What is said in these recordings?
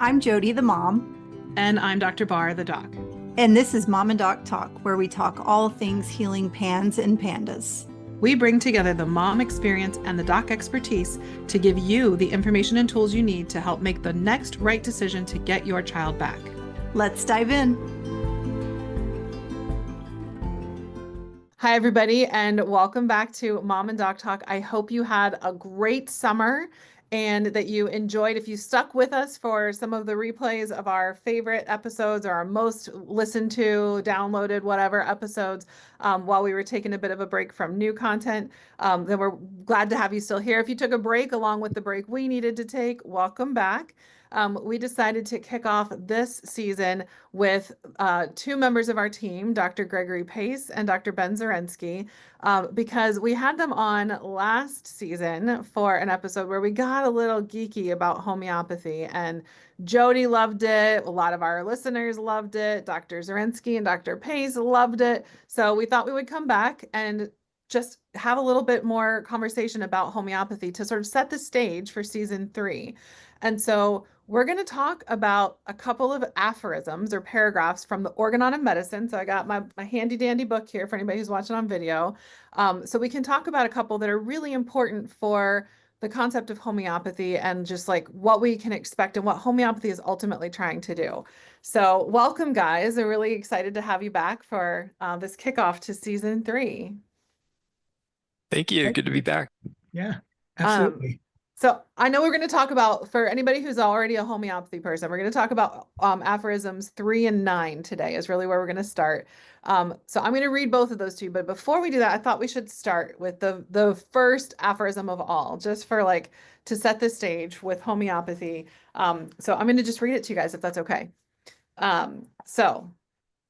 I'm Jody, the mom, And I'm Dr. Bahr, the doc. and this is Mom and Doc Talk, where we talk all things healing pans and pandas. We bring together the mom experience and the doc expertise to give you the information and tools you need to help make the next right decision to get your child back. Let's dive in. Hi, everybody, and welcome back to Mom and Doc Talk. I hope you had a great summer and that you enjoyed. If you stuck with us for some of the replays of our favorite episodes or our most listened to, downloaded, whatever episodes, while we were taking a bit of a break from new content, then we're glad to have you still here. If you took a break along with the break we needed to take, welcome back. We decided to kick off this season with two members of our team, Dr. Gregory Pais and Dr. Ben Zorensky, because we had them on last season for an episode where we got a little geeky about homeopathy, and Jody loved it. A lot of our listeners loved it. Dr. Zorensky and Dr. Pais loved it. So we thought we would come back and just have a little bit more conversation about homeopathy to sort of set the stage for season 3. And so we're going to talk about a couple of aphorisms or paragraphs from the Organon of Medicine. So I got my handy dandy book here for anybody who's watching on video. So we can talk about a couple that are really important for the concept of homeopathy and just like what we can expect and what homeopathy is ultimately trying to do. So welcome, guys. We're really excited to have you back for this kickoff to season 3. Thank you. Good to be back. Yeah, absolutely. So I know we're going to talk about, for anybody who's already a homeopathy person, we're going to talk about aphorisms 3 and 9 today is really where we're going to start. So I'm going to read both of those to you. But before we do that, I thought we should start with the first aphorism of all, just for like to set the stage with homeopathy. So I'm going to just read it to you guys if that's okay. So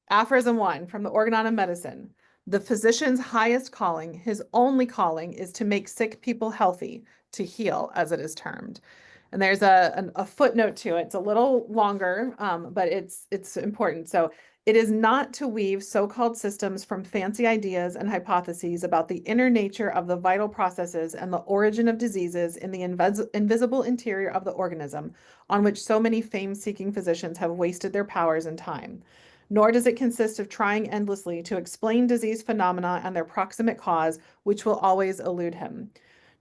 aphorism 1 from the Organon of Medicine. The physician's highest calling, his only calling, is to make sick people healthy, to heal, as it is termed. And there's a footnote to it. It's a little longer, but it's important. So it is not to weave so-called systems from fancy ideas and hypotheses about the inner nature of the vital processes and the origin of diseases in the invisible interior of the organism, on which so many fame-seeking physicians have wasted their powers and time. Nor does it consist of trying endlessly to explain disease phenomena and their proximate cause, which will always elude him.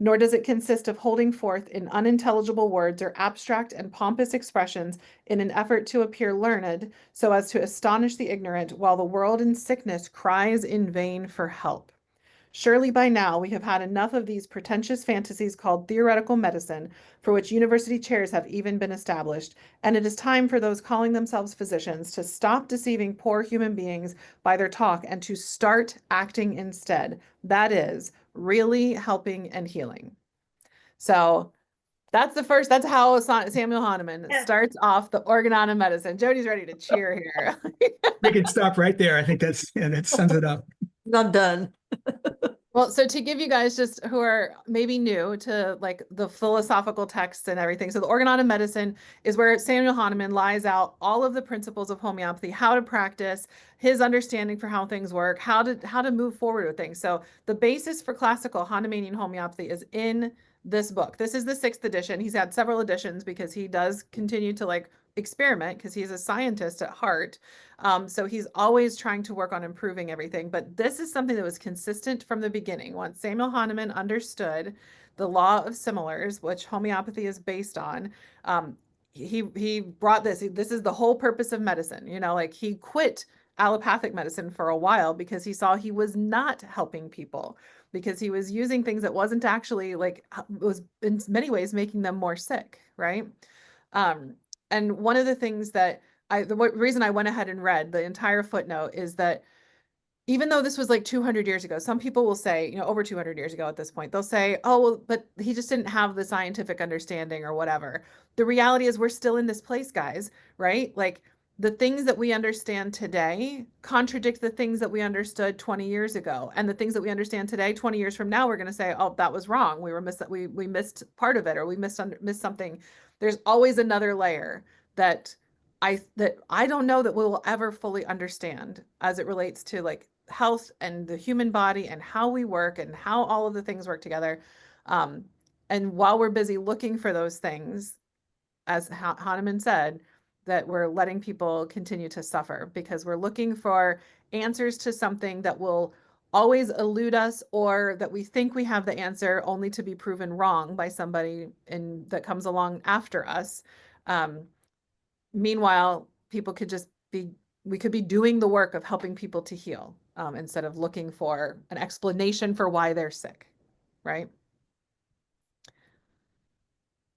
Nor does it consist of holding forth in unintelligible words or abstract and pompous expressions in an effort to appear learned, so as to astonish the ignorant, while the world in sickness cries in vain for help. Surely by now we have had enough of these pretentious fantasies called theoretical medicine, for which university chairs have even been established, and it is time for those calling themselves physicians to stop deceiving poor human beings by their talk and to start acting instead. That is, really helping and healing. So that's how Samuel Hahnemann starts off the Organon of Medicine. Jody's ready to cheer here. We can stop right there. I think that sums it up. I'm done. Well, so to give you guys just who are maybe new to like the philosophical texts and everything. So the Organon of Medicine is where Samuel Hahnemann lies out all of the principles of homeopathy, how to practice, his understanding for how things work, how to move forward with things. So the basis for classical Hahnemannian homeopathy is in this book. This is the 6th edition. He's had several editions because he does continue to like experiment because he's a scientist at heart. So he's always trying to work on improving everything. But this is something that was consistent from the beginning. Once Samuel Hahnemann understood the law of similars, which homeopathy is based on, he brought this. This is the whole purpose of medicine. You know, like he quit allopathic medicine for a while because he saw he was not helping people, because he was using things that wasn't actually like, was in many ways making them more sick, right? And one of the things that the reason I went ahead and read the entire footnote is that even though this was like 200 years ago, some people will say, you know, over 200 years ago at this point, they'll say, oh, well, but he just didn't have the scientific understanding or whatever. The reality is we're still in this place, guys, right? Like the things that we understand today contradict the things that we understood 20 years ago. And the things that we understand today, 20 years from now, we're going to say, oh, that was wrong. We missed part of it, or we missed something. There's always another layer that I don't know that we'll ever fully understand as it relates to like health and the human body and how we work and how all of the things work together. And while we're busy looking for those things, as Hahnemann said, that we're letting people continue to suffer because we're looking for answers to something that will always elude us, or that we think we have the answer only to be proven wrong by somebody that comes along after us. Meanwhile, we could be doing the work of helping people to heal, instead of looking for an explanation for why they're sick, right?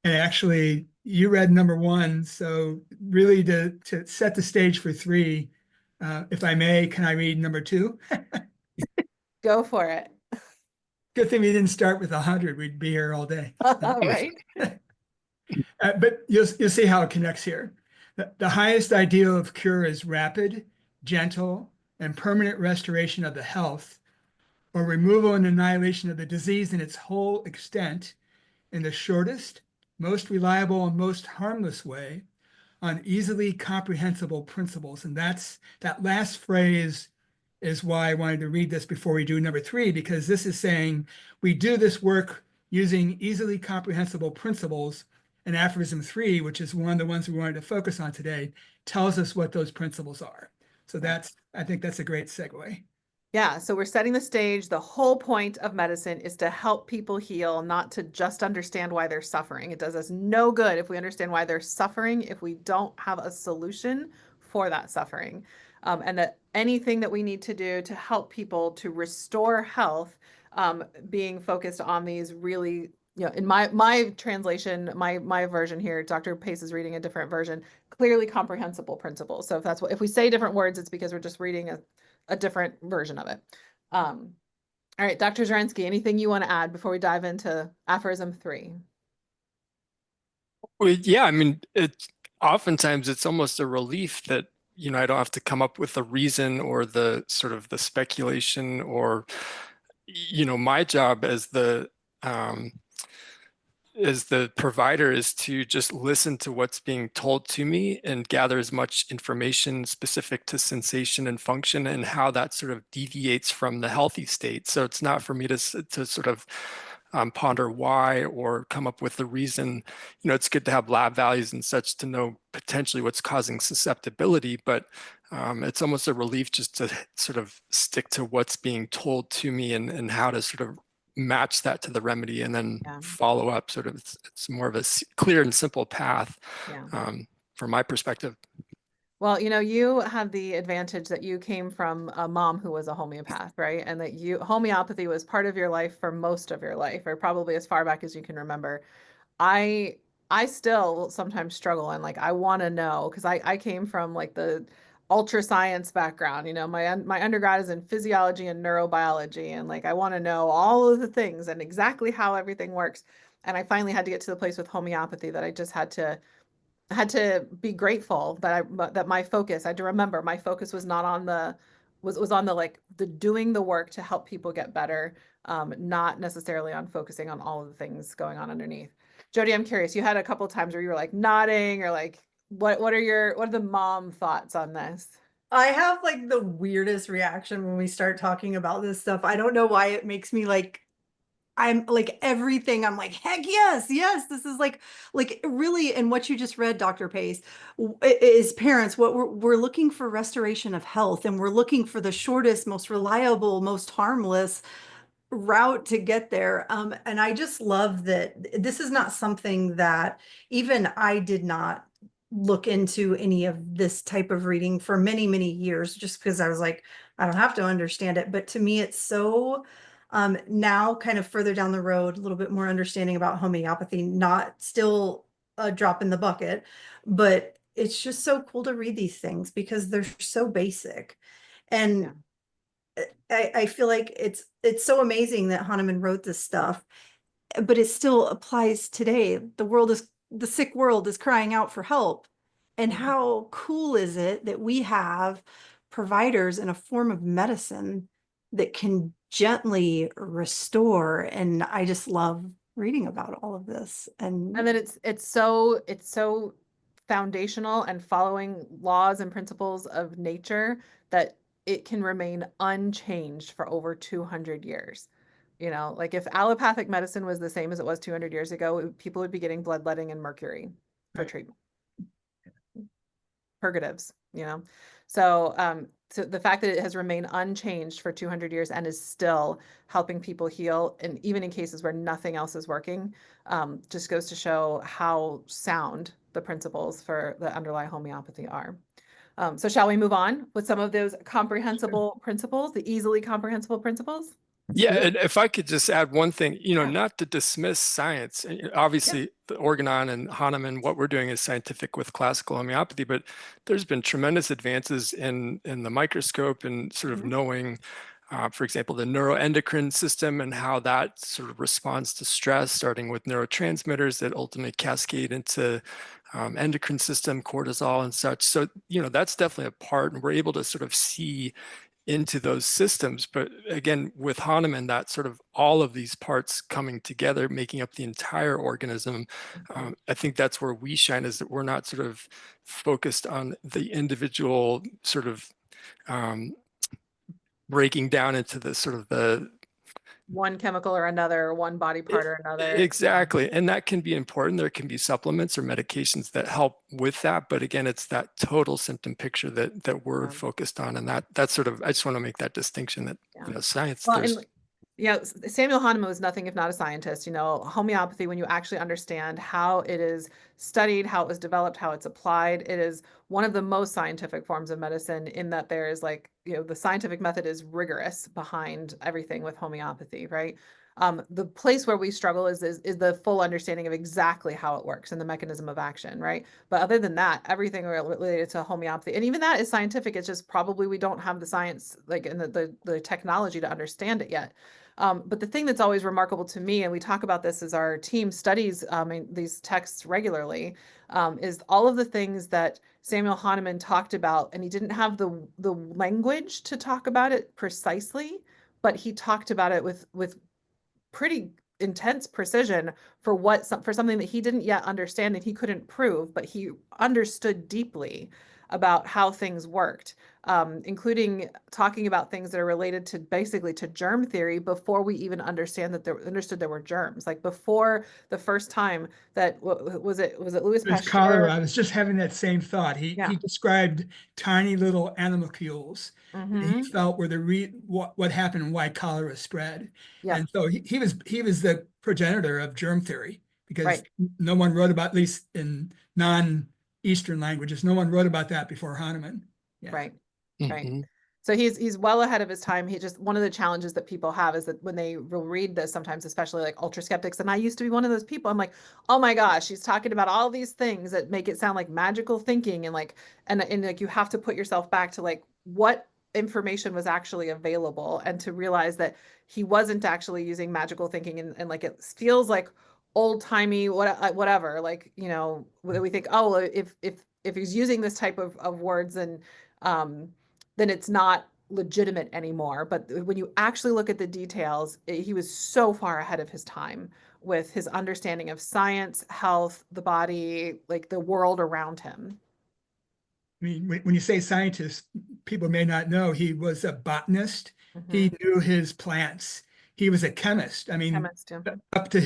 And actually, you read number one, so really to set the stage for three, if I may, can I read number two? Go for it. Good thing we didn't start with 100. We'd be here all day. Right? But you'll see how it connects here. The highest ideal of cure is rapid, gentle, and permanent restoration of the health, or removal and annihilation of the disease in its whole extent in the shortest, most reliable, and most harmless way on easily comprehensible principles. And that last phrase is why I wanted to read this before we do number three, because this is saying we do this work using easily comprehensible principles. And Aphorism 3, which is one of the ones we wanted to focus on today, tells us what those principles are. So I think that's a great segue. Yeah, so we're setting the stage. The whole point of medicine is to help people heal, not to just understand why they're suffering. It does us no good if we understand why they're suffering, if we don't have a solution for that suffering. And that anything that we need to do to help people to restore health, being focused on these really, in my translation, my version here, Dr. Pace is reading a different version, clearly comprehensible principles. So if we say different words, it's because we're just reading a different version of it. All right, Dr. Zorensky, anything you want to add before we dive into Aphorism 3? Well, yeah, I mean, oftentimes it's almost a relief that, I don't have to come up with a reason or the sort of the speculation or, my job as the provider is to just listen to what's being told to me and gather as much information specific to sensation and function and how that sort of deviates from the healthy state. So it's not for me to sort of ponder why or come up with the reason. It's good to have lab values and such to know potentially what's causing susceptibility, but it's almost a relief just to sort of stick to what's being told to me and how to sort of match that to the remedy and then follow up. Sort of, it's more of a clear and simple path from my perspective. Well, you have the advantage that you came from a mom who was a homeopath, right? And that homeopathy was part of your life for most of your life, or probably as far back as you can remember. I still sometimes struggle and I want to know, because I came from the ultra science background. My undergrad is in physiology and neurobiology, and I want to know all of the things and exactly how everything works. And I finally had to get to the place with homeopathy that I just had to be grateful that my focus, I had to remember my focus was not on was on the doing the work to help people get better, not necessarily on focusing on all of the things going on underneath. Jody, I'm curious, you had a couple of times where you were nodding or what are the mom thoughts on this? I have the weirdest reaction when we start talking about this stuff. I don't know why it makes me I'm everything. I'm heck yes, yes. This is really, and what you just read, Dr. Pace, is parents, what we're looking for restoration of health, and we're looking for the shortest, most reliable, most harmless route to get there. And I just love that this is not something that even I did not look into any of this type of reading for many, many years, just because I was I don't have to understand it. But to me, it's so now kind of further down the road, a little bit more understanding about homeopathy, not still a drop in the bucket, but it's just so cool to read these things because they're so basic. And I feel like it's so amazing that Hahnemann wrote this stuff, but it still applies today. The sick world is crying out for help. And how cool is it that we have providers in a form of medicine that can gently restore? And I just love reading about all of this. And then it's so foundational and following laws and principles of nature that it can remain unchanged for over 200 years. If allopathic medicine was the same as it was 200 years ago, people would be getting bloodletting and mercury. for treatment. Purgatives, you know. So so the fact that it has remained unchanged for 200 years and is still helping people heal, and even in cases where nothing else is working, just goes to show how sound the principles for the underlying homeopathy are. So shall we move on with some of those comprehensible principles, the easily comprehensible principles? Yeah, and if I could just add one thing, Yeah. not to dismiss science. Yeah. Obviously, the Organon and Hahnemann, what we're doing is scientific with classical homeopathy, but there's been tremendous advances in the microscope and sort of knowing, for example, the neuroendocrine system and how that sort of responds to stress, starting with neurotransmitters that ultimately cascade into endocrine system, cortisol and such. So, that's definitely a part, and we're able to sort of see into those systems. But again, with Hahnemann, that sort of all of these parts coming together, making up the entire organism. I think that's where we shine, is that we're not sort of focused on the individual sort of breaking down into the sort of the one chemical or another, one body part or another. Exactly. And that can be important. There can be supplements or medications that help with that. But again, it's that total symptom picture that we're focused on. And that's sort of, I just want to make that distinction that science, Well, there's. and Samuel Hahnemann was nothing if not a scientist. Homeopathy, when you actually understand how it is studied, how it was developed, how it's applied, it is one of the most scientific forms of medicine, in that there is the scientific method is rigorous behind everything with homeopathy, right? The place where we struggle is the full understanding of exactly how it works and the mechanism of action, right? But other than that, everything related to homeopathy, and even that is scientific. It's just probably we don't have the science and the technology to understand it yet. But the thing that's always remarkable to me, and we talk about this as our team studies these texts regularly, is all of the things that Samuel Hahnemann talked about, and he didn't have the language to talk about it precisely, but he talked about it with pretty intense precision for something that he didn't yet understand and he couldn't prove, but he understood deeply about how things worked, including talking about things that are related to basically to germ theory before we even understood there were germs. Like before the first time that was it Louis With Pasteur? cholera, I was just having that same thought. He Yeah. described tiny little animalcules that he felt were what happened and why cholera spread. Yeah. And so he was the progenitor of germ theory, because Right. no one wrote about, at least in non-Eastern languages, no one wrote about that before Hahnemann. Yeah. Right. Mhm. Right. So he's well ahead of his time. One of the challenges that people have is that when they will read this, sometimes, especially like ultra skeptics, and I used to be one of those people, I'm like, oh my gosh, she's talking about all these things that make it sound like magical thinking, and like you have to put yourself back to like what information was actually available, and to realize that he wasn't actually using magical thinking, and like it feels like old timey whatever, like we think, oh, if he's using this type of words, and then it's not legitimate anymore. But when you actually look at the details, he was so far ahead of his time with his understanding of science, health, the body, like the world around him. I mean, when you say scientist, people may not know he was a botanist. He knew his plants. He was a chemist. I mean, Chemist, yeah. up to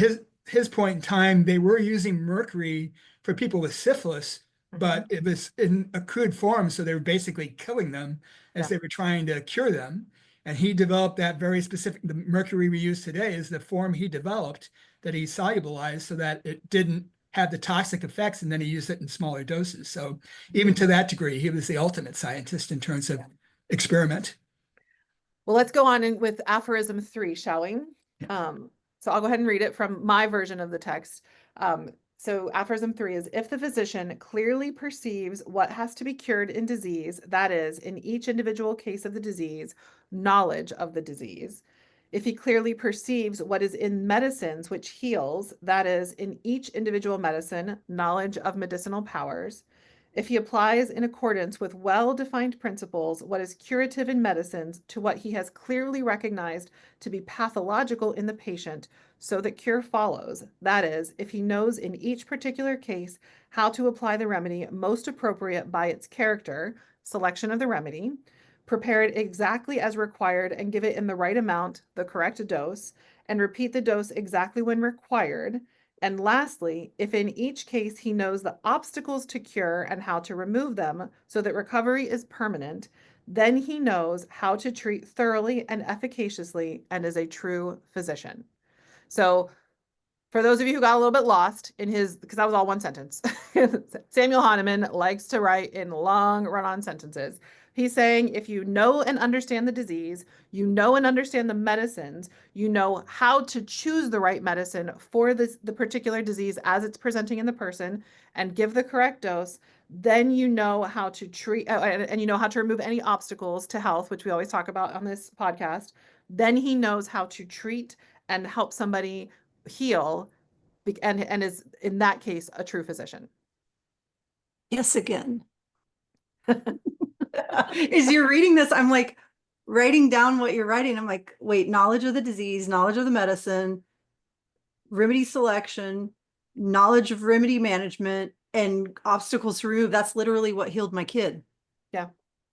his point in time, they were using mercury for people with syphilis, but it was in a crude form, so they were basically killing them as they were trying to cure them. And he developed that very specific, the mercury we use today is the form he developed, that he solubilized so that it didn't have the toxic effects, and then he used it in smaller doses. So even to that degree, he was the ultimate scientist in terms of experiment. Well, let's go on with Aphorism 3, shall we? So I'll go ahead and read it from my version of the text. So Aphorism 3 is, if the physician clearly perceives what has to be cured in disease, that is, in each individual case of the disease, knowledge of the disease. If he clearly perceives what is in medicines which heals, that is, in each individual medicine, knowledge of medicinal powers. If he applies in accordance with well-defined principles what is curative in medicines to what he has clearly recognized to be pathological in the patient, so that cure follows, that is, if he knows in each particular case how to apply the remedy most appropriate by its character, selection of the remedy, prepare it exactly as required and give it in the right amount, the correct dose, and repeat the dose exactly when required, And lastly, if in each case he knows the obstacles to cure and how to remove them so that recovery is permanent, then he knows how to treat thoroughly and efficaciously and is a true physician. So for those of you who got a little bit lost in his, because that was all one sentence, Samuel Hahnemann likes to write in long run-on sentences. He's saying if you know and understand the disease, you know and understand the medicines, you know how to choose the right medicine for the particular disease as it's presenting in the person and give the correct dose, then you know how to treat and you know how to remove any obstacles to health, which we always talk about on this podcast. Then he knows how to treat and help somebody heal and is in that case a true physician. Yes, again. As you're reading this, I'm like writing down what you're writing. I'm like, wait, knowledge of the disease, knowledge of the medicine, remedy selection, knowledge of remedy management, and obstacles to remove. That's literally what healed my kid. Yeah.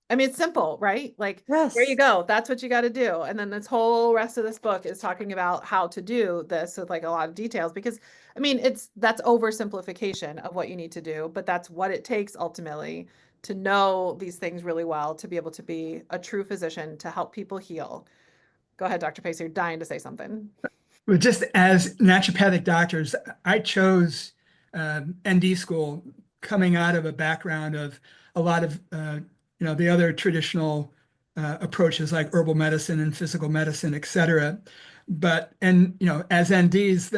I mean, it's simple, right? Like, Yes. there you go. That's what you got to do. And then this whole rest of this book is talking about how to do this with like a lot of details, because I mean, that's oversimplification of what you need to do, but that's what it takes ultimately to know these things really well, to be able to be a true physician, to help people heal. Go ahead, Dr. Pais, you're dying to say something. Well, just as naturopathic doctors, I chose ND school coming out of a background of a lot of the other traditional approaches like herbal medicine and physical medicine, et cetera. But as NDs,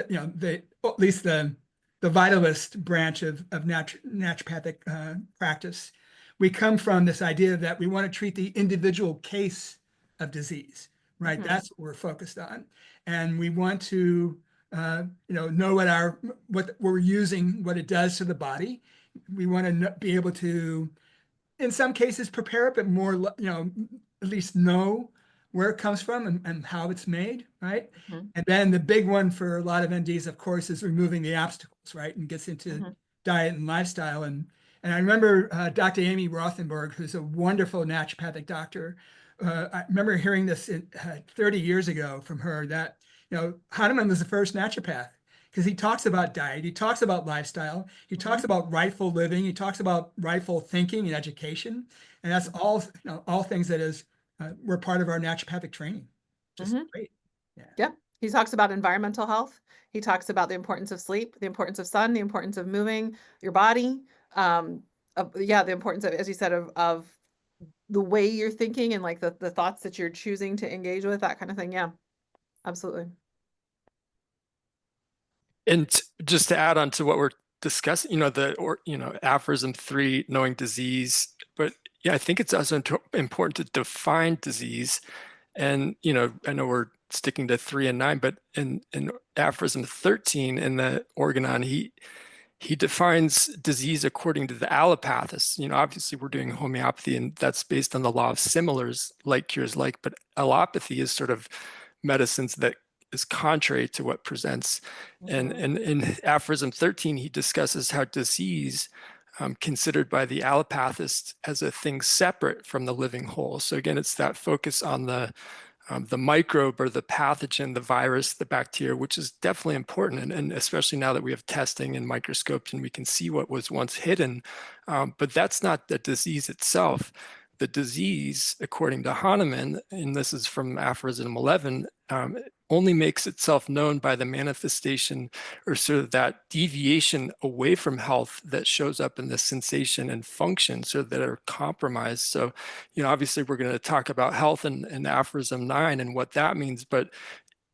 at least the vitalist branch of naturopathic practice, we come from this idea that we want to treat the individual case of disease, right? Mhm. That's what we're focused on. And we want to know what we're using, what it does to the body. We want to be able to, in some cases, prepare it, but more, at least know where it comes from and how it's made, right? Mhm. And then the big one for a lot of NDs, of course, is removing the obstacles, right? And gets into Mhm. diet and lifestyle. And I remember Dr. Amy Rothenberg, who's a wonderful naturopathic doctor. I remember hearing this 30 years ago from her that, Hahnemann was the first naturopath because he talks about diet, he talks about lifestyle, he talks about rightful living, he talks about rightful thinking and education. And that's all things that were part of our naturopathic training. Just great. Yeah. He talks about environmental health. He talks about the importance of sleep, the importance of sun, the importance of moving your body. The importance of, as you said, of the way you're thinking and like the thoughts that you're choosing to engage with, that kind of thing. Yeah, absolutely. And just to add on to what we're discussing, aphorism 3, knowing disease, but yeah, I think it's also important to define disease. And, I know we're sticking to 3 and 9, but in aphorism 13 in the Organon, he defines disease according to the allopathists. Obviously we're doing homeopathy and that's based on the law of similars, like cures like, but allopathy is sort of medicines that is contrary to what presents. And in aphorism 13, he discusses how disease considered by the allopathists as a thing separate from the living whole. So again, it's that focus on the microbe or the pathogen, the virus, the bacteria, which is definitely important. And especially now that we have testing and microscopes and we can see what was once hidden. But that's not the disease itself. The disease, according to Hahnemann, and this is from aphorism 11, only makes itself known by the manifestation or sort of that deviation away from health that shows up in the sensation and function, so that are compromised. So, obviously we're going to talk about health in aphorism 9 and what that means, but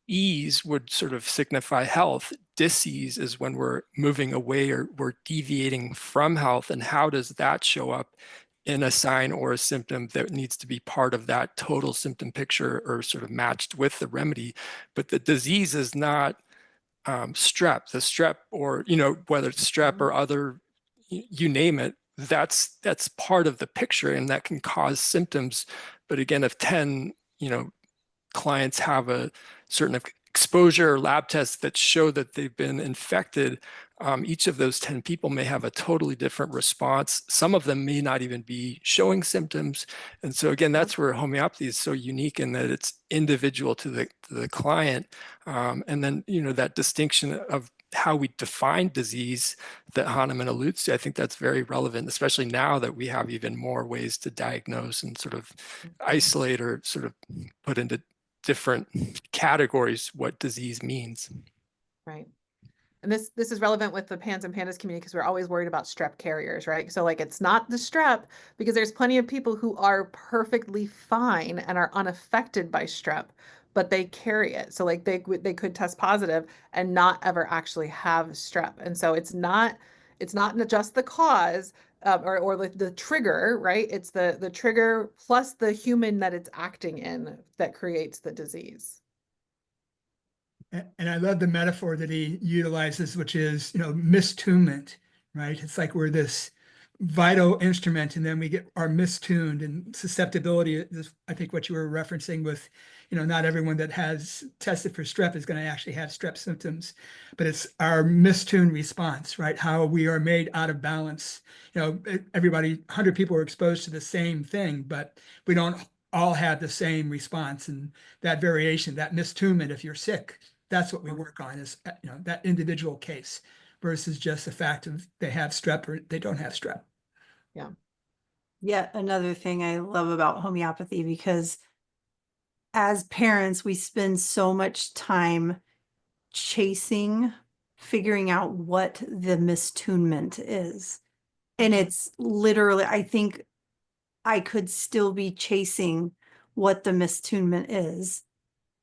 ease would sort of signify health. Disease is when we're moving away or we're deviating from health. And how does that show up in a sign or a symptom that needs to be part of that total symptom picture or sort of matched with the remedy? But the disease is not strep. The strep, or whether it's strep or other, you name it, that's part of the picture, and that can cause symptoms. But again, if 10 clients have a certain exposure or lab tests that show that they've been infected, each of those 10 people may have a totally different response. Some of them may not even be showing symptoms. And so again, that's where homeopathy is so unique, in that it's individual to the client. And then, that distinction of how we define disease that Hahnemann alludes to, I think that's very relevant, especially now that we have even more ways to diagnose and sort of isolate or sort of put into different categories what disease means. Right. And this is relevant with the pans and pandas community because we're always worried about strep carriers, right? So like it's not the strep because there's plenty of people who are perfectly fine and are unaffected by strep, but they carry it. So like they could test positive and not ever actually have strep. And so it's not just the cause or the trigger, right? It's the trigger plus the human that it's acting in that creates the disease. And I love the metaphor that he utilizes, which is, mistunement, right? It's like we're this vital instrument and then we get our mistuned, and susceptibility is, I think, what you were referencing with, not everyone that has tested for strep is going to actually have strep symptoms, but it's our mistuned response, right? How we are made out of balance. Everybody, 100 people are exposed to the same thing, but we don't all have the same response. And that variation, that mistunement, if you're sick, that's what we work on, is that individual case versus just the fact of they have strep or they don't have strep. Yeah. Yet another thing I love about homeopathy, because as parents, we spend so much time figuring out what the mistunement is. And it's literally, I think I could still be chasing what the mistunement is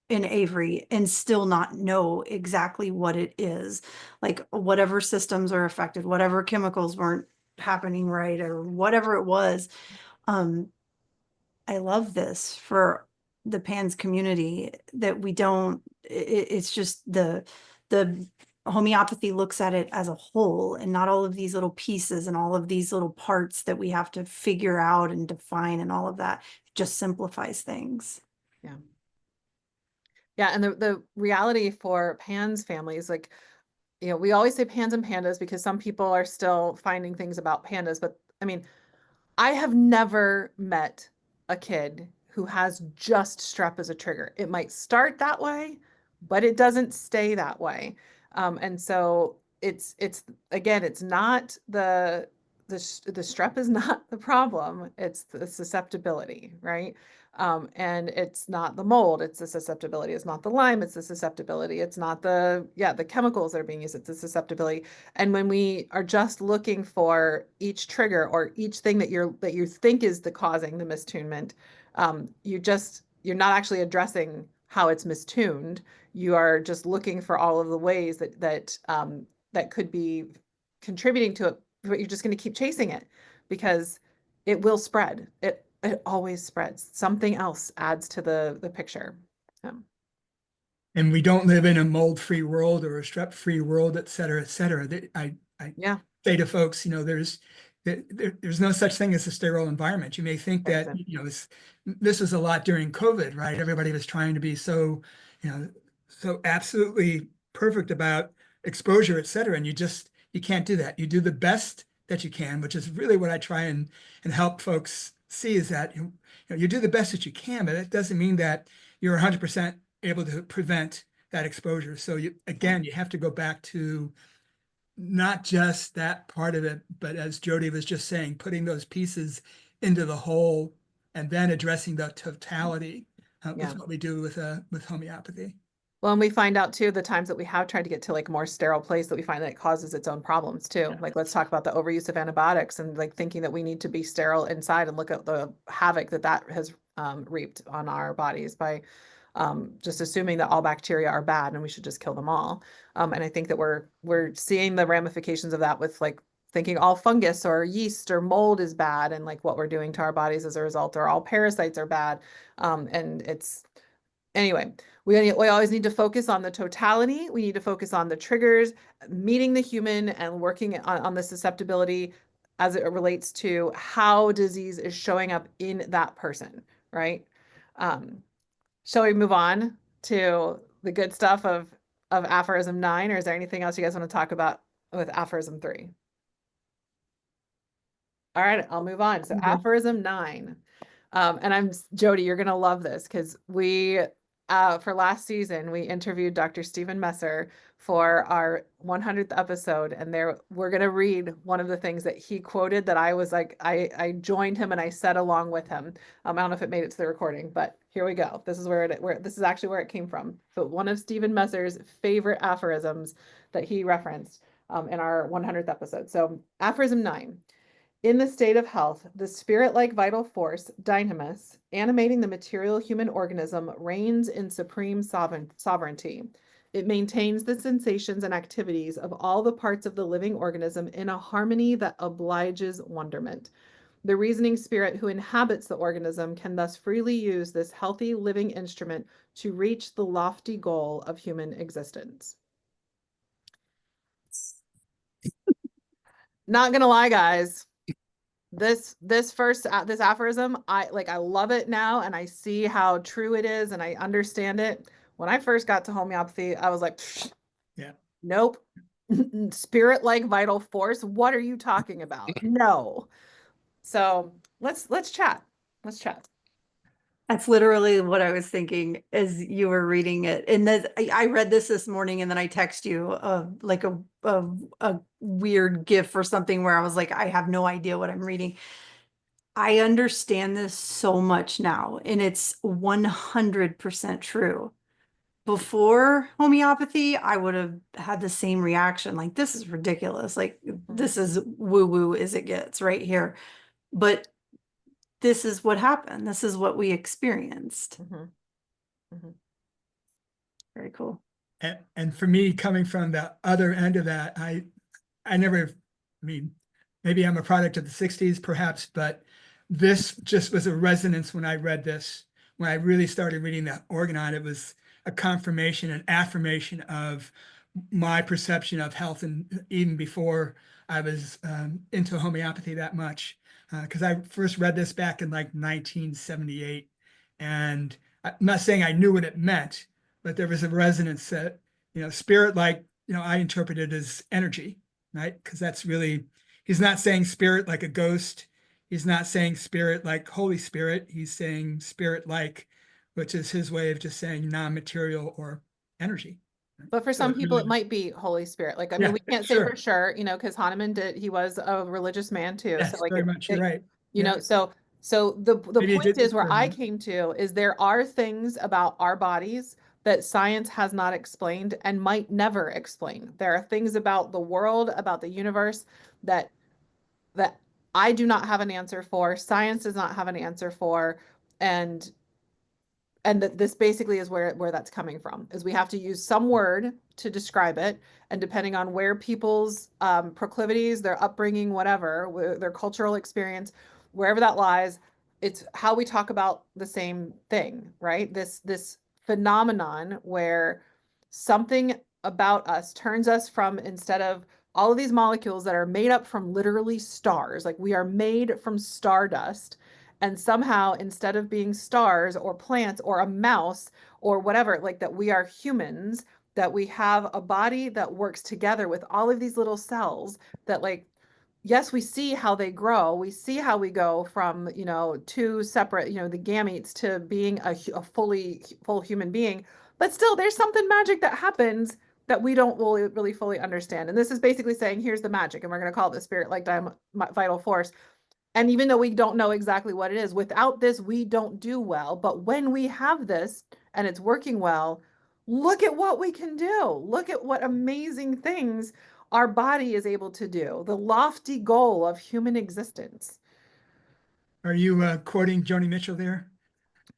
in Avery and still not know exactly what it is. Like whatever systems are affected, whatever chemicals weren't happening right, or whatever it was. I love this for the PANS community, that we don't, it's just the homeopathy looks at it as a whole and not all of these little pieces and all of these little parts that we have to figure out and define, and all of that. It just simplifies things. Yeah. Yeah, and the reality for PANS families, like, we always say pans and pandas because some people are still finding things about pandas, but I mean, I have never met a kid who has just strep as a trigger. It might start that way, but it doesn't stay that way. And so it's again, it's not the strep is not the problem. It's the susceptibility, right? And it's not the mold, it's the susceptibility. It's not the Lyme, it's the susceptibility. It's not the chemicals that are being used, it's the susceptibility. And when we are just looking for each trigger or each thing that you think is the causing the mistunement, you're not actually addressing how it's mistuned. You are just looking for all of the ways that could be contributing to it, but you're just going to keep chasing it because it will spread. It always spreads. Something else adds to the picture. And we don't live in a mold-free world or a strep-free world, et cetera, et cetera. I Yeah. say to folks, there's no such thing as a sterile environment. You may think that, this was a lot during COVID, right? Everybody was trying to be so absolutely perfect about exposure, et cetera. And you can't do that. You do the best that you can, which is really what I try and help folks see, is that you do the best that you can, but it doesn't mean that you're 100% able to prevent that exposure. So you have to go back to not just that part of it, but as Jody was just saying, putting those pieces into the whole and then addressing the totality with what we do with homeopathy. Well, and we find out too, the times that we have tried to get to like more sterile place, that we find that it causes its own problems too. Like, let's talk about the overuse of antibiotics and like thinking that we need to be sterile inside, and look at the havoc that has reaped on our bodies by just assuming that all bacteria are bad and we should just kill them all. And I think that we're seeing the ramifications of that with like thinking all fungus or yeast or mold is bad, and like what we're doing to our bodies as a result, or all parasites are bad. And it's anyway, we always need to focus on the totality. We need to focus on the triggers, meeting the human and working on the susceptibility as it relates to how disease is showing up in that person, right? Shall we move on to the good stuff of Aphorism 9, or is there anything else you guys want to talk about with Aphorism 3? All right, I'll move on. So Aphorism 9. And Jody, you're gonna love this because for last season, we interviewed Dr. Stephen Messer for our 100th episode, and we're going to read one of the things that he quoted that I was like, I joined him and I said along with him. I don't know if it made it to the recording, but here we go. This is this is actually where it came from. So one of Stephen Messer's favorite aphorisms that he referenced in our 100th episode. So aphorism 9. In the state of health, the spirit-like vital force, dynamis, animating the material human organism, reigns in supreme sovereignty. It maintains the sensations and activities of all the parts of the living organism in a harmony that obliges wonderment. The reasoning spirit who inhabits the organism can thus freely use this healthy living instrument to reach the lofty goal of human existence. Not gonna lie, guys. This aphorism, I love it now, and I see how true it is, and I understand it. When I first got to homeopathy, I was like, Yeah. Nope. Spirit-like vital force. What are you talking about? No. So let's chat. Let's chat. That's literally what I was thinking as you were reading it. And I read this morning, and then I text you like a weird GIF or something where I was like, I have no idea what I'm reading. I understand this so much now, and it's 100% true. Before homeopathy, I would have had the same reaction. Like, this is ridiculous. Like, this is woo-woo as it gets right here. But this is what happened. This is what we experienced. Very cool. And for me, coming from the other end of that, I never, I mean, maybe I'm a product of the 60s perhaps, but this just was a resonance when I read this. When I really started reading the Organon, it was a confirmation, an affirmation of my perception of health, and even before I was into homeopathy that much. Because I first read this back in like 1978, and I'm not saying I knew what it meant, but there was a resonance that, spirit, like, I interpret it as energy, right? Because that's really, he's not saying spirit like a ghost. He's not saying spirit like Holy Spirit. He's saying spirit like, which is his way of just saying non-material or energy. But for So some it people, really- it might be Holy Spirit. Like, I Yeah, mean, we can't say sure. for sure, because Hahnemann he was a religious man too. Yes, So like, very much. You're right. so the Maybe it point did is where for I him. came to is there are things about our bodies that science has not explained and might never explain. There are things about the world, about the universe that I do not have an answer for. Science does not have an answer for, and that this basically is where that's coming from, is we have to use some word to describe it, and depending on where people's proclivities, their upbringing, whatever, their cultural experience, wherever that lies, it's how we talk about the same thing, right? This phenomenon where something about us turns us from, instead of all of these molecules that are made up from literally stars, like we are made from stardust, and somehow, instead of being stars or plants or a mouse or whatever, like that we are humans, that we have a body that works together with all of these little cells that, like, yes, we see how they grow. We see how we go from, two separate, the gametes to being a full human being. But still, there's something magic that happens that we don't really fully understand. And this is basically saying, here's the magic, and we're going to call it the spirit like vital force. And even though we don't know exactly what it is, without this, we don't do well. But when we have this and it's working well, look at what we can do. Look at what amazing things our body is able to do. The lofty goal of human existence. Are you quoting Joni Mitchell there,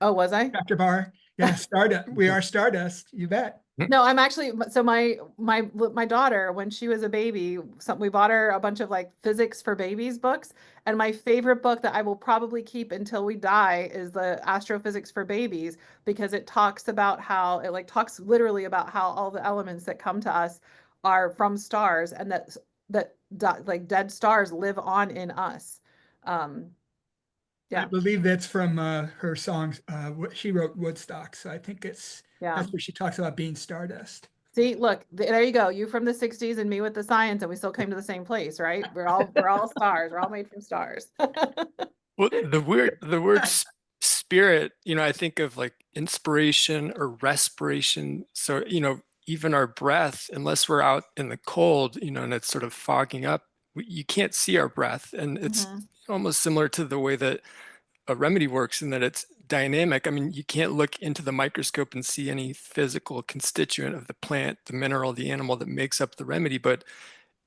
Oh, was I? Dr. Bahr? Yeah, Stardust. We are Stardust. You bet. No, I'm actually, so my daughter, when she was a baby, we bought her a bunch of like physics for babies books, and my favorite book that I will probably keep until we die is the Astrophysics for Babies, because it talks about how it talks literally about how all the elements that come to us are from stars, and that like dead stars live on in us. I believe that's from her songs. She wrote Woodstock, so I think that's where she talks about being stardust. See, look, there you go. You from the 60s and me with the science, and we still came to the same place, right? We're all stars. We're all made from stars. Well, the word spirit, I think of like inspiration or respiration. So, even our breath, unless we're out in the cold, and it's sort of fogging up, you can't see our breath. And it's almost similar to the way that a remedy works in that it's dynamic. I mean, you can't look into the microscope and see any physical constituent of the plant, the mineral, the animal that makes up the remedy. But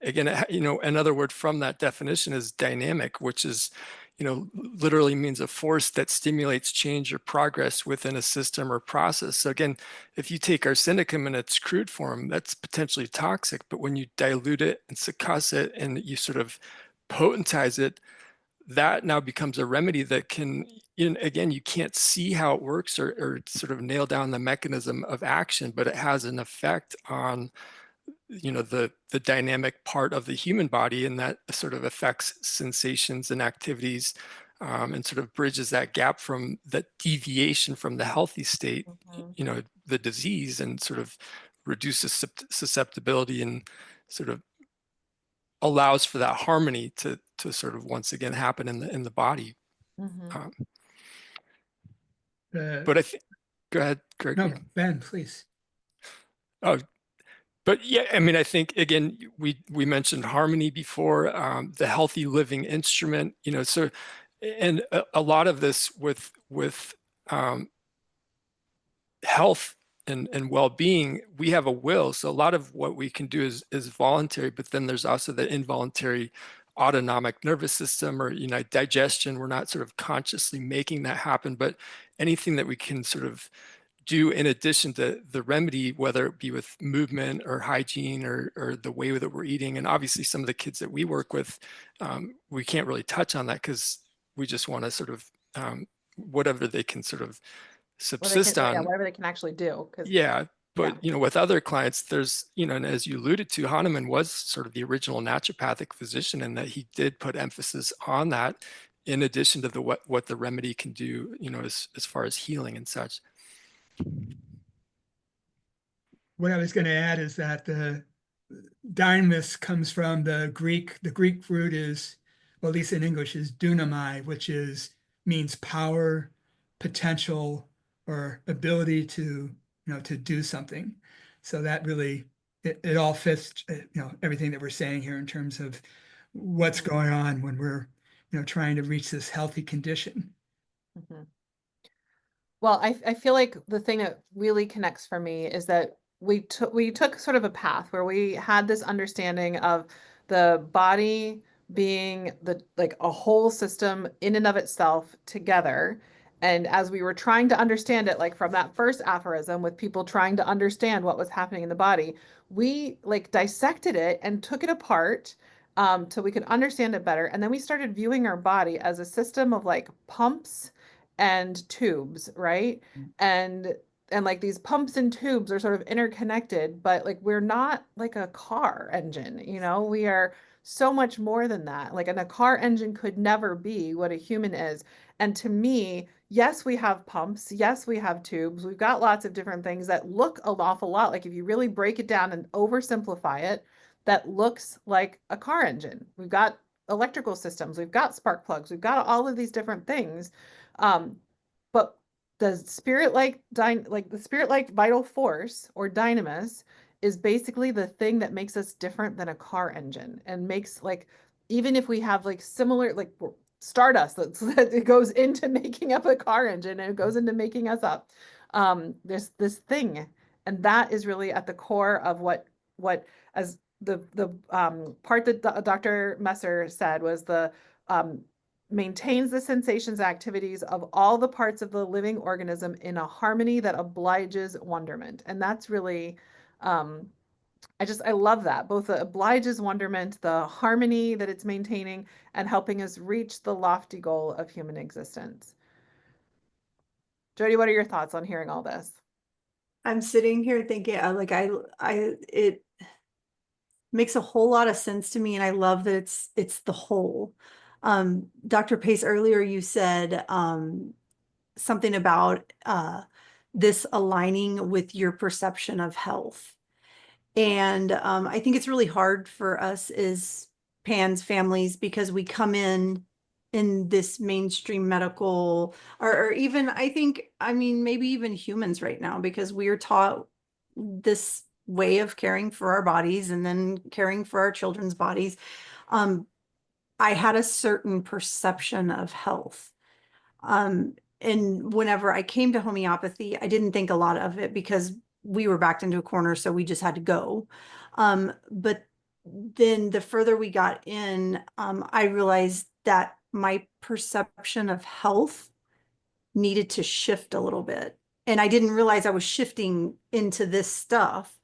again, another word from that definition is dynamic, which is, literally means a force that stimulates change or progress within a system or process. So again, if you take arsenicum in its crude form, that's potentially toxic, but when you dilute it and succuss it and you sort of potentize it, that now becomes a remedy that can, again, you can't see how it works or sort of nail down the mechanism of action, but it has an effect on the dynamic part of the human body, and that sort of affects sensations and activities, and sort of bridges that gap from that deviation from the healthy state, the disease, and sort of reduces susceptibility and sort of allows for that harmony to sort of once again happen in the body. But I think, go ahead, Greg. No, Ben, please. Oh, but yeah, I mean, I think again, we mentioned harmony before, the healthy living instrument, so, and a lot of this with health and well-being, we have a will. So a lot of what we can do is voluntary, but then there's also the involuntary autonomic nervous system, or digestion. We're not sort of consciously making that happen, but anything that we can sort of do in addition to the remedy, whether it be with movement or hygiene or the way that we're eating. And obviously some of the kids that we work with, we can't really touch on that because we just want to sort of whatever they can sort of subsist on. Whatever they can actually do. Yeah. But, with other clients, there's, and as you alluded to, Hahnemann was sort of the original naturopathic physician, and that he did put emphasis on that in addition to what the remedy can do, as far as healing and such. What I was going to add is that the dynamis comes from the Greek. The Greek root is, well, at least in English, is dunamai, which means power, potential, or ability to do something. So that really, it all fits, everything that we're saying here in terms of what's going on when we're, trying to reach this healthy condition. Well, I feel like the thing that really connects for me is that we took sort of a path where we had this understanding of the body being like a whole system in and of itself together. And as we were trying to understand it, like from that first aphorism with people trying to understand what was happening in the body, we like dissected it and took it apart so we could understand it better. And then we started viewing our body as a system of like pumps and tubes, right? And like these pumps and tubes are sort of interconnected, but like we're not like a car engine, we are so much more than that. Like, and a car engine could never be what a human is. And to me, yes, we have pumps. Yes, we have tubes. We've got lots of different things that look an awful lot. Like if you really break it down and oversimplify it, that looks like a car engine. We've got electrical systems. We've got spark plugs. We've got all of these different things. But the spirit-like vital force or dynamis is basically the thing that makes us different than a car engine, and makes like, even if we have like similar like stardust that it goes into making up a car engine and it goes into making us up. There's this thing, and that is really at the core of what as the part that Dr. Messer said was the maintains the sensations activities of all the parts of the living organism in a harmony that obliges wonderment. And that's really, I love that. Both the obliges wonderment, the harmony that it's maintaining, and helping us reach the lofty goal of human existence. Jody, what are your thoughts on hearing all this? I'm sitting here thinking, it makes a whole lot of sense to me, and I love that it's the whole. Dr. Pace, earlier you said something about this aligning with your perception of health. And I think it's really hard for us as PANS families because we come in in this mainstream medical, or even, I mean, maybe even humans right now, because we are taught this way of caring for our bodies and then caring for our children's bodies. I had a certain perception of health. And whenever I came to homeopathy, I didn't think a lot of it because we were backed into a corner, so we just had to go. But then the further we got in, I realized that my perception of health needed to shift a little bit. And I didn't realize I was shifting into this stuff,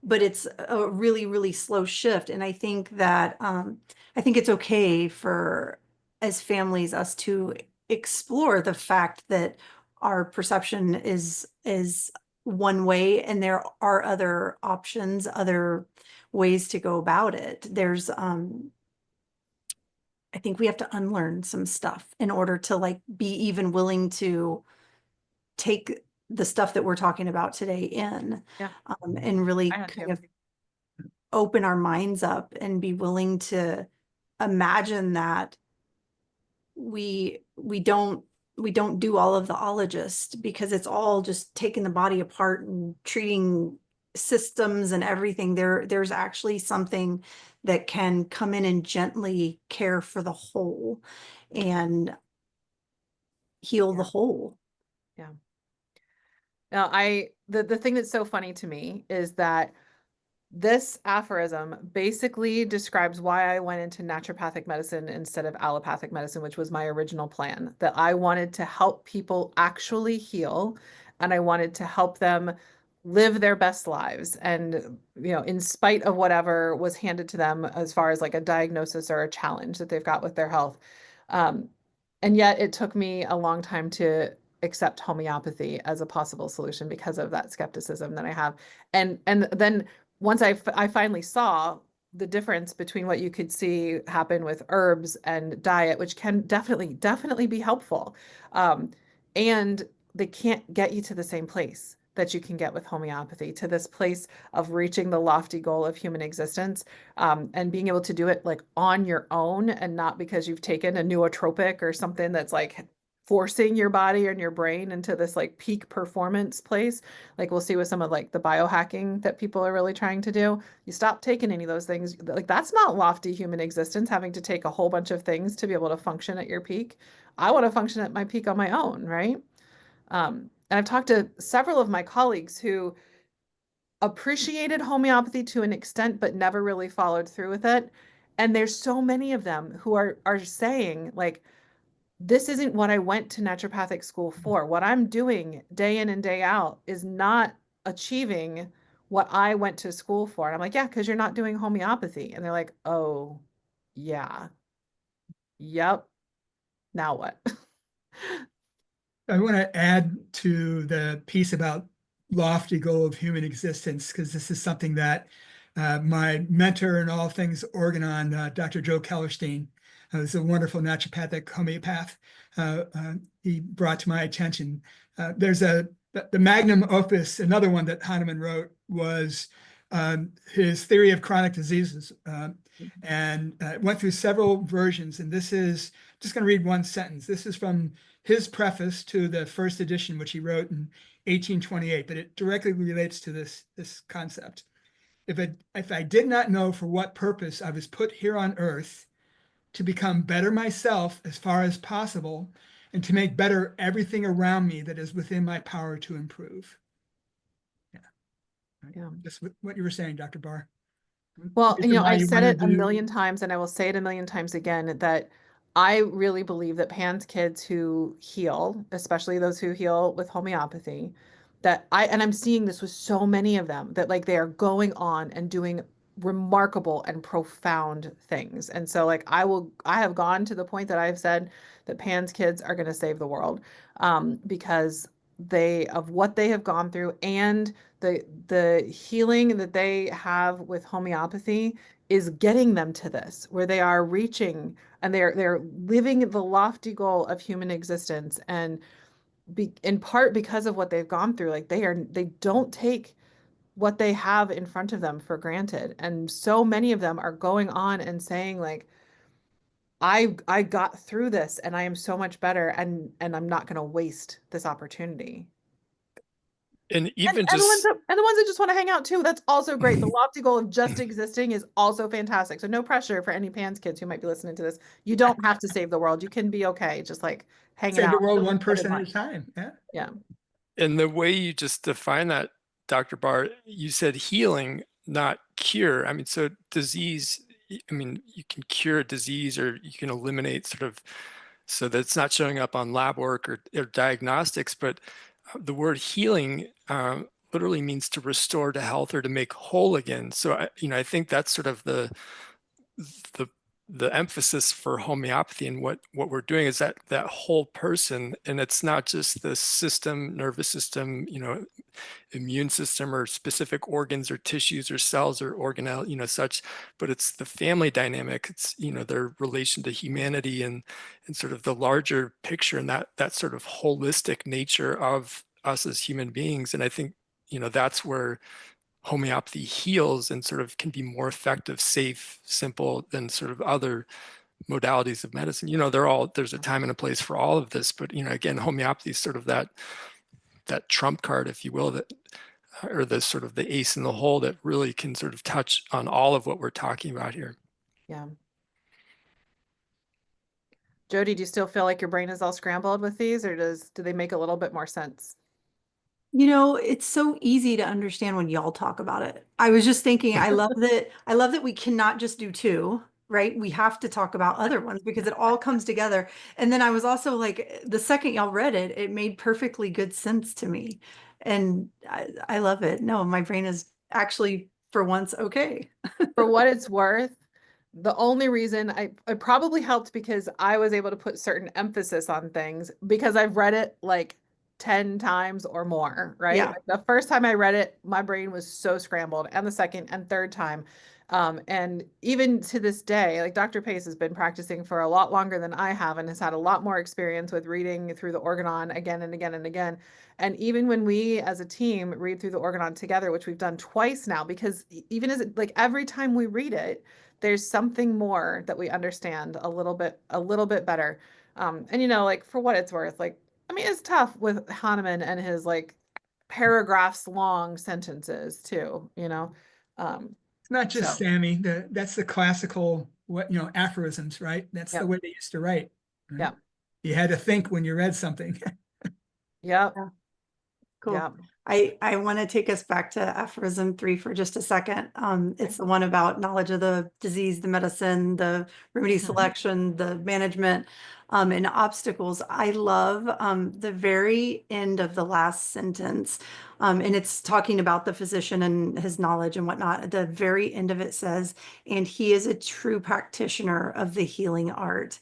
but it's a really, really slow shift. And I think it's okay for, as families, us to explore the fact that our perception is one way and there are other options, other ways to go about it. I think we have to unlearn some stuff in order to like be even willing to take the stuff that we're talking about today in, Yeah. and really I had kind to. of open our minds up and be willing to imagine that we don't do all of the ologist, because it's all just taking the body apart and treating systems and everything. There's actually something that can come in and gently care for the whole and heal the Yeah. whole. Yeah. Now, the thing that's so funny to me is that this aphorism basically describes why I went into naturopathic medicine instead of allopathic medicine, which was my original plan, that I wanted to help people actually heal and I wanted to help them live their best lives. And, in spite of whatever was handed to them as far as like a diagnosis or a challenge that they've got with their health. Um, and yet it took me a long time to accept homeopathy as a possible solution because of that skepticism that I have. And then once I finally saw the difference between what you could see happen with herbs and diet, which can definitely be helpful. And they can't get you to the same place that you can get with homeopathy, to this place of reaching the lofty goal of human existence, and being able to do it like on your own and not because you've taken a nootropic or something that's like forcing your body and your brain into this like peak performance place. Like we'll see with some of like the biohacking that people are really trying to do. You stop taking any of those things. Like that's not lofty human existence, having to take a whole bunch of things to be able to function at your peak. I want to function at my peak on my own, right? And I've talked to several of my colleagues who appreciated homeopathy to an extent, but never really followed through with it. And there's so many of them who are saying like, this isn't what I went to naturopathic school for. What I'm doing day in and day out is not achieving what I went to school for. And I'm like, yeah, because you're not doing homeopathy. And they're like, oh, yeah, yep. Now what? I want to add to the piece about lofty goal of human existence, because this is something that my mentor in all things Organon, Dr. Joe Kellerstein, who's a wonderful naturopathic homeopath, he brought to my attention. There's the magnum opus, another one that Hahnemann wrote, was his theory of chronic diseases, and went through several versions. And this is just going to read one sentence. This is from his preface to the first edition, which he wrote in 1828, but it directly relates to this concept. If I did not know for what purpose I was put here on earth, to become better myself as far as possible, and to make better everything around me that is within my power to improve. Yeah. Right. Yeah. Just what you were saying, Dr. Bahr. Well, I You said wanted it a to million times and I will say it a million times again that I really believe that Pan's kids who heal, especially those who heal with homeopathy, and I'm seeing this with so many of them, that like they are going on and doing remarkable and profound things. And so like I have gone to the point that I've said that Pan's kids are going to save the world, because of what they have gone through, and the healing that they have with homeopathy is getting them to this, where they are reaching and they're living the lofty goal of human existence. And in part because of what they've gone through, like they don't take what they have in front of them for granted. And so many of them are going on and saying like, I got through this and I am so much better, and I'm not going to waste this opportunity. And even And the just ones that just want to hang out too, that's also great. The lofty goal of just existing is also fantastic. So no pressure for any Pans kids who might be listening to this. You don't have to save the world. You can be okay, just like hanging Save the out. world one person at a time. Yeah. Yeah. and the way you just define that, Dr. Bahr, you said healing, not cure. I mean, so disease, I mean, you can cure a disease or you can eliminate sort of so that it's not showing up on lab work or diagnostics, but the word healing literally means to restore to health or to make whole again. So I think that's sort of the the emphasis for homeopathy and what we're doing is that whole person, and it's not just the system, nervous system, immune system or specific organs or tissues or cells or organelle, such, but it's the family dynamic. It's, their relation to humanity and sort of the larger picture and that sort of holistic nature of us as human beings. And I think, that's where homeopathy heals and sort of can be more effective, safe, simple than sort of other modalities of medicine. There's a time and a place for all of this, but again, homeopathy is sort of that trump card, if you will, that or the sort of the ace in the hole that really can sort of touch on all of what we're talking about here. Yeah. Jody, do you still feel like your brain is all scrambled with these, or do they make a little bit more sense? It's so easy to understand when y'all talk about it. I was just thinking, I love that we cannot just do two, right? We have to talk about other ones because it all comes together. And then I was also like, the second y'all read it, it made perfectly good sense to me. And I love it. No, my brain is actually for once okay. For what it's worth, the only reason it probably helped because I was able to put certain emphasis on things because I've read it like 10 times or more, right? Yeah. Like the first time I read it, my brain was so scrambled, and the second and third time. And even to this day, like Dr. Pace has been practicing for a lot longer than I have and has had a lot more experience with reading through the Organon again and again and again. And even when we as a team read through the Organon together, which we've done twice now, because even as like every time we read it, there's something more that we understand a little bit better. And like for what it's worth, like, I mean, it's tough with Hahnemann and his like paragraphs long sentences too, It's not so just Sammy. That's the classical aphorisms, right? That's the yep, way they used to write. Right? yep, You had to think when you read something. yep, Yeah. Cool. yep. I want to take us back to aphorism 3 for just a second. It's the one about knowledge of the disease, the medicine, the remedy selection, the management, and obstacles. I love the very end of the last sentence. And it's talking about the physician and his knowledge and whatnot. At the very end of it says, and he is a true practitioner of the healing art.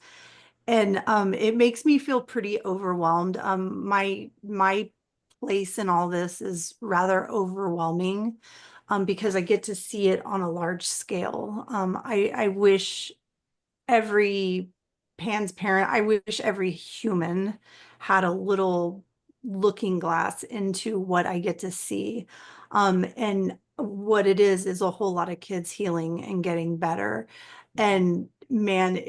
And it makes me feel pretty overwhelmed. My place in all this is rather overwhelming because I get to see it on a large scale. I wish every Pan's parent, I wish every human had a little looking glass into what I get to see. And what it is a whole lot of kids healing and getting better. And man,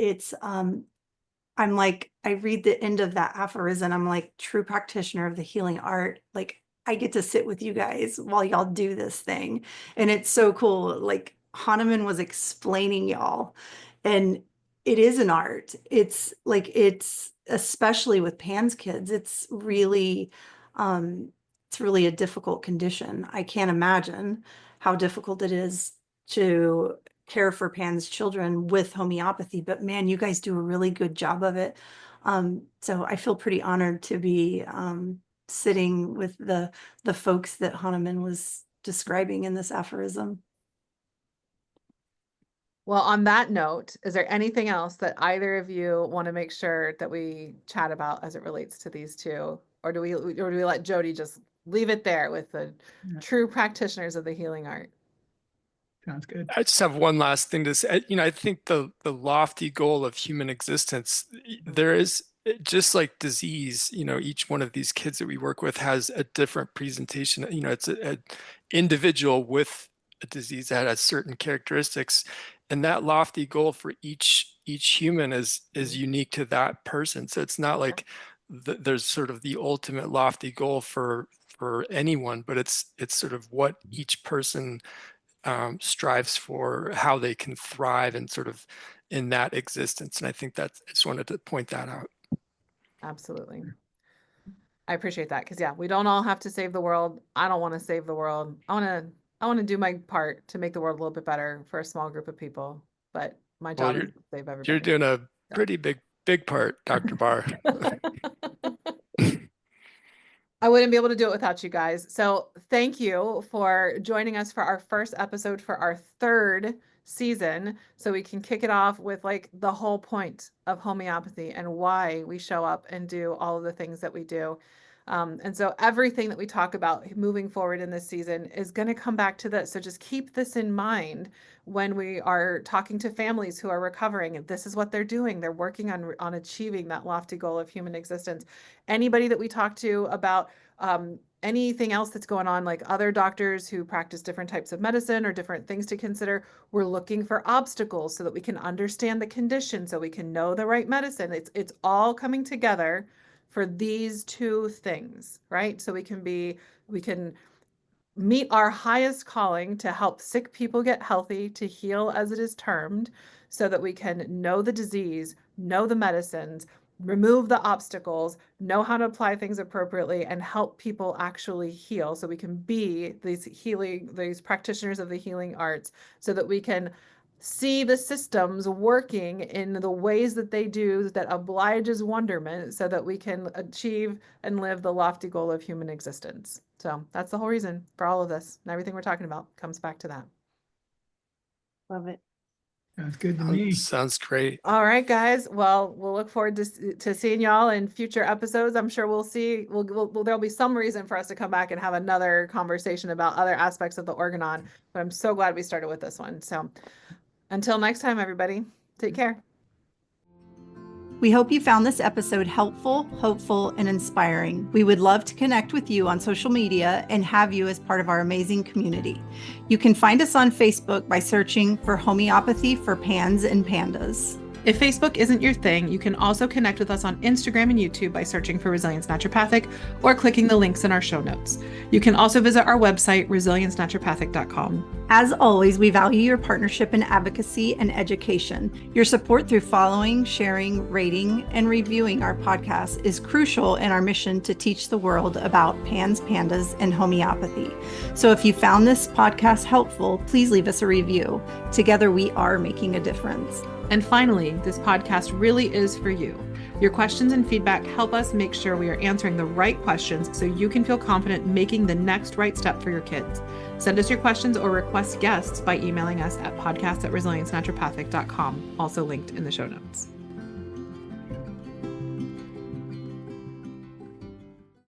I'm like, I read the end of that aphorism. I'm like, true practitioner of the healing art. Like, I get to sit with you guys while y'all do this thing. And it's so cool. Like, Hahnemann was explaining y'all, and it is an art. It's like, it's especially with Pan's kids, it's really a difficult condition. I can't imagine how difficult it is to care for Pan's children with homeopathy, but man, you guys do a really good job of it. So I feel pretty honored to be sitting with the folks that Hahnemann was describing in this aphorism. Well, on that note, is there anything else that either of you want to make sure that we chat about as it relates to these two? Or do we let Jody just leave it there with the true practitioners of the healing art? Sounds good. I just have one last thing to say. I think the lofty goal of human existence, there is just like disease, each one of these kids that we work with has a different presentation. It's a individual with a disease that has certain characteristics. And that lofty goal for each each human is unique to that person. So it's not like there's sort of the ultimate lofty goal for anyone, but it's sort of what each person strives for, how they can thrive and sort of in that existence. And I think I just wanted to point that out. Absolutely. I appreciate that, because we don't all have to save the world. I don't want to save the world. I want to do my part to make the world a little bit better for a small group of people. But my job is to save everybody. You're doing a pretty big part, Dr. Bahr. I wouldn't be able to do it without you guys. So thank you for joining us for our first episode for our third season, so we can kick it off with like the whole point of homeopathy and why we show up and do all of the things that we do. And so everything that we talk about moving forward in this season is going to come back to this. So just keep this in mind when we are talking to families who are recovering. And this is what they're doing. They're working on achieving that lofty goal of human existence. Anybody that we talk to about anything else that's going on, like other doctors who practice different types of medicine or different things to consider, we're looking for obstacles so that we can understand the condition, so we can know the right medicine. It's all coming together for these two things, right? So we can meet our highest calling to help sick people get healthy, to heal as it is termed, so that we can know the disease, know the medicines, remove the obstacles, know how to apply things appropriately, and help people actually heal. So we can be these practitioners of the healing arts, so that we can see the systems working in the ways that they do that obliges wonderment, so that we can achieve and live the lofty goal of human existence. So that's the whole reason for all of this, and everything we're talking about comes back to that. Love it. Sounds good to me. Sounds great. All right, guys. Well, we'll look forward to seeing y'all in future episodes. I'm sure there'll be some reason for us to come back and have another conversation about other aspects of the Organon, but I'm so glad we started with this one. So until next time, everybody, take care. We hope you found this episode helpful, hopeful, and inspiring. We would love to connect with you on social media and have you as part of our amazing community. You can find us on Facebook by searching for Homeopathy for Pans and Pandas. If Facebook isn't your thing, you can also connect with us on Instagram and YouTube by searching for Resilience Naturopathic or clicking the links in our show notes. You can also visit our website, resiliencenaturopathic.com. As always, we value your partnership in advocacy and education. Your support through following, sharing, rating, and reviewing our podcast is crucial in our mission to teach the world about pans, pandas, and homeopathy. So if you found this podcast helpful, please leave us a review. Together, we are making a difference. And finally, this podcast really is for you. Your questions and feedback help us make sure we are answering the right questions so you can feel confident making the next right step for your kids. Send us your questions or request guests by emailing us at podcast@resiliencenaturopathic.com, also linked in the show notes.